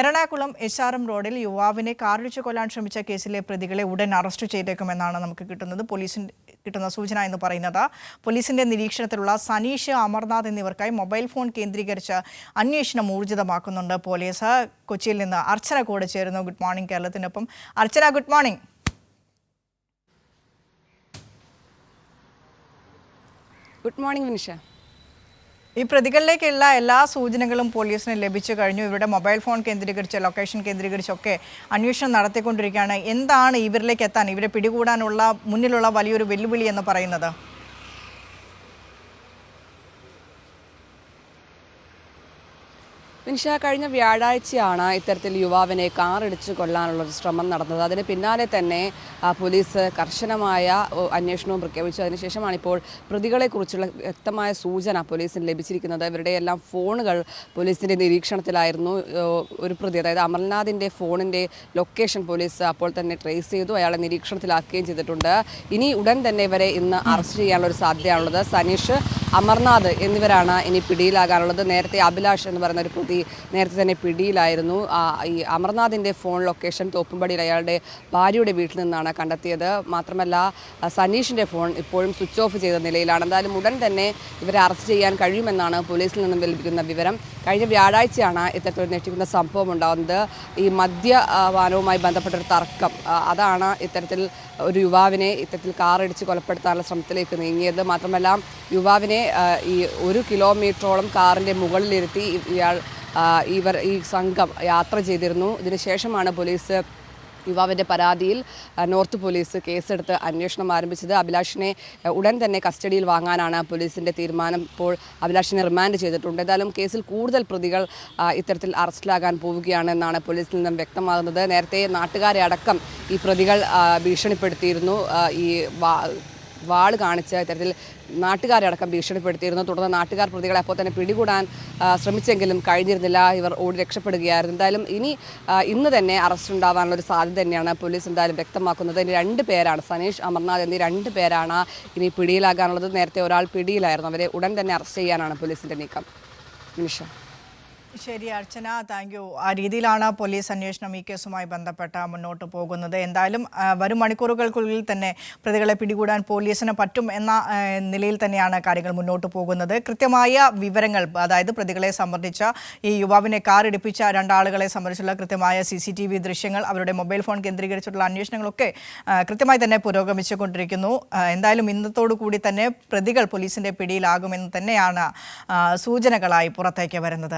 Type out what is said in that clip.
എറണാകുളം എച്ച്.ആർ.എം റോഡിൽ യുവാവിനെ കാറിടിച്ചു കൊല്ലാൻ ശ്രമിച്ച കേസിലെ പ്രതികളെ ഉടൻ അറസ്റ്റ് ചെയ്തേക്കുമെന്നാണ് നമുക്ക് കിട്ടുന്ന സൂചന എന്ന് പറയുന്നത്. പോലീസിന്റെ നിരീക്ഷണത്തിലുള്ള സനീഷ്, അമർനാഥ് എന്നിവർക്കായി മൊബൈൽ ഫോൺ കേന്ദ്രീകരിച്ച് അന്വേഷണം ഊർജിതമാക്കുന്നുണ്ട് പോലീസ്. കൊച്ചിയിൽ നിന്ന് അർച്ചന കൂടെ ചേരുന്നു. ഗുഡ് മോർണിംഗ് കേരളത്തിനൊപ്പം. Archana, good morning. Good morning Vinisha. ഈ പ്രതികളിലേക്കുള്ള എല്ലാ സൂചനകളും പോലീസിന് ലഭിച്ചു കഴിഞ്ഞു. ഇവരുടെ മൊബൈൽ ഫോൺ കേന്ദ്രീകരിച്ച്, ലൊക്കേഷൻ കേന്ദ്രീകരിച്ചൊക്കെ അന്വേഷണം നടത്തിക്കൊണ്ടിരിക്കുകയാണ്. എന്താണ് ഇവരിലേക്ക് എത്താൻ, ഇവരെ പിടികൂടാനുള്ള മുന്നിലുള്ള വലിയൊരു വെല്ലുവിളി എന്ന് പറയുന്നത്? വിനിഷ, കഴിഞ്ഞ വ്യാഴാഴ്ചയാണ് ഇത്തരത്തിൽ യുവാവിനെ കാറിടിച്ച് കൊല്ലാനുള്ളൊരു ശ്രമം നടന്നത്. അതിന് പിന്നാലെ തന്നെ പോലീസ് കർശനമായ അന്വേഷണവും പ്രഖ്യാപിച്ചു. അതിനുശേഷമാണ് ഇപ്പോൾ പ്രതികളെക്കുറിച്ചുള്ള വ്യക്തമായ സൂചന പോലീസിന് ലഭിച്ചിരിക്കുന്നത്. ഇവരുടെ എല്ലാം ഫോണുകൾ പോലീസിൻ്റെ നിരീക്ഷണത്തിലായിരുന്നു. ഒരു പ്രതി, അതായത് അമർനാഥിൻ്റെ ഫോണിൻ്റെ ലൊക്കേഷൻ പോലീസ് അപ്പോൾ തന്നെ ട്രേസ് ചെയ്തു, അയാളെ നിരീക്ഷണത്തിലാക്കുകയും ചെയ്തിട്ടുണ്ട്. ഇനി ഉടൻ തന്നെ ഇവരെ ഇന്ന് അറസ്റ്റ് ചെയ്യാനുള്ളൊരു സാധ്യതയാണുള്ളത്. സനീഷ്, അമർനാഥ് എന്നിവരാണ് ഇനി പിടിയിലാകാനുള്ളത്. നേരത്തെ അഭിലാഷ് എന്ന് പറയുന്ന ഒരു പ്രതി നേരത്തെ തന്നെ പിടിയിലായിരുന്നു. ഈ അമർനാഥിൻ്റെ ഫോൺ ലൊക്കേഷൻ തോപ്പുംപടിയിൽ അയാളുടെ ഭാര്യയുടെ വീട്ടിൽ നിന്നാണ് കണ്ടെത്തിയത്. മാത്രമല്ല സനീഷിൻ്റെ ഫോൺ ഇപ്പോഴും സ്വിച്ച് ഓഫ് ചെയ്ത നിലയിലാണ്. എന്തായാലും ഉടൻ തന്നെ ഇവരെ അറസ്റ്റ് ചെയ്യാൻ കഴിയുമെന്നാണ് പോലീസിൽ നിന്നും ലഭിക്കുന്ന വിവരം. കഴിഞ്ഞ വ്യാഴാഴ്ചയാണ് ഇത്തരത്തിൽ ഞെട്ടിക്കുന്ന സംഭവം ഉണ്ടാകുന്നത്. ഈ മദ്യപാനവുമായി ബന്ധപ്പെട്ടൊരു തർക്കം, അതാണ് ഇത്തരത്തിൽ ഒരു യുവാവിനെ ഇത്തരത്തിൽ കാറിടിച്ച് കൊലപ്പെടുത്താനുള്ള ശ്രമത്തിലേക്ക് നീങ്ങിയത്. മാത്രമല്ല യുവാവിനെ ഈ 1 കിലോമീറ്ററോളം കാറിൻ്റെ മുകളിലിരുത്തി ഈ സംഘം യാത്ര ചെയ്തിരുന്നു. ഇതിനുശേഷമാണ് പോലീസ് യുവാവിൻ്റെ പരാതിയിൽ നോർത്ത് പോലീസ് കേസെടുത്ത് അന്വേഷണം ആരംഭിച്ചത്. അഭിലാഷിനെ ഉടൻ തന്നെ കസ്റ്റഡിയിൽ വാങ്ങാനാണ് പോലീസിൻ്റെ തീരുമാനം. ഇപ്പോൾ അഭിലാഷിനെ റിമാൻഡ് ചെയ്തിട്ടുണ്ട്. എന്തായാലും കേസിൽ കൂടുതൽ പ്രതികൾ ഇത്തരത്തിൽ അറസ്റ്റിലാകാൻ പോവുകയാണെന്നാണ് പോലീസിൽ നിന്നും വ്യക്തമാകുന്നത്. നേരത്തെ നാട്ടുകാരെ അടക്കം ഈ പ്രതികൾ ഭീഷണിപ്പെടുത്തിയിരുന്നു. ഈ വാൾ കാണിച്ച് ഇത്തരത്തിൽ നാട്ടുകാരെ അടക്കം ഭീഷണിപ്പെടുത്തിയിരുന്നു. തുടർന്ന് നാട്ടുകാർ പ്രതികളെ അപ്പോൾ തന്നെ പിടികൂടാൻ ശ്രമിച്ചെങ്കിലും കഴിഞ്ഞിരുന്നില്ല. ഇവർ ഓടി രക്ഷപ്പെടുകയായിരുന്നു. എന്തായാലും ഇന്ന് തന്നെ അറസ്റ്റ് ഉണ്ടാവാനുള്ളൊരു സാധ്യത തന്നെയാണ് പോലീസ് എന്തായാലും വ്യക്തമാക്കുന്നത്. ഇനി 2 പേരാണ്, സനീഷ്, അമർനാഥ് എന്നീ 2 പേരാണ് ഇനി പിടിയിലാകാനുള്ളത്. നേരത്തെ ഒരാൾ പിടിയിലായിരുന്നു. അവരെ ഉടൻ തന്നെ അറസ്റ്റ് ചെയ്യാനാണ് പോലീസിൻ്റെ നീക്കം. നിമിഷ. ശരി അർച്ചന, താങ്ക് യു. ആ രീതിയിലാണ് പോലീസ് അന്വേഷണം ഈ കേസുമായി ബന്ധപ്പെട്ട് മുന്നോട്ട് പോകുന്നത്. എന്തായാലും വരും മണിക്കൂറുകൾക്കുള്ളിൽ തന്നെ പ്രതികളെ പിടികൂടാൻ പോലീസിന് പറ്റും എന്ന നിലയിൽ തന്നെയാണ് കാര്യങ്ങൾ മുന്നോട്ട് പോകുന്നത്. കൃത്യമായ വിവരങ്ങൾ, അതായത് പ്രതികളെ സംബന്ധിച്ച, ഈ യുവാവിനെ കാറിടിപ്പിച്ച 2 ആളുകളെ സംബന്ധിച്ചുള്ള കൃത്യമായ CCTV ദൃശ്യങ്ങൾ, അവരുടെ മൊബൈൽ ഫോൺ കേന്ദ്രീകരിച്ചിട്ടുള്ള അന്വേഷണങ്ങളൊക്കെ കൃത്യമായി തന്നെ പുരോഗമിച്ചുകൊണ്ടിരിക്കുന്നു. എന്തായാലും ഇന്നത്തോടു കൂടി തന്നെ പ്രതികൾ പോലീസിന്റെ പിടിയിലാകുമെന്ന് തന്നെയാണ് സൂചനകളായി പുറത്തേക്ക് വരുന്നത്.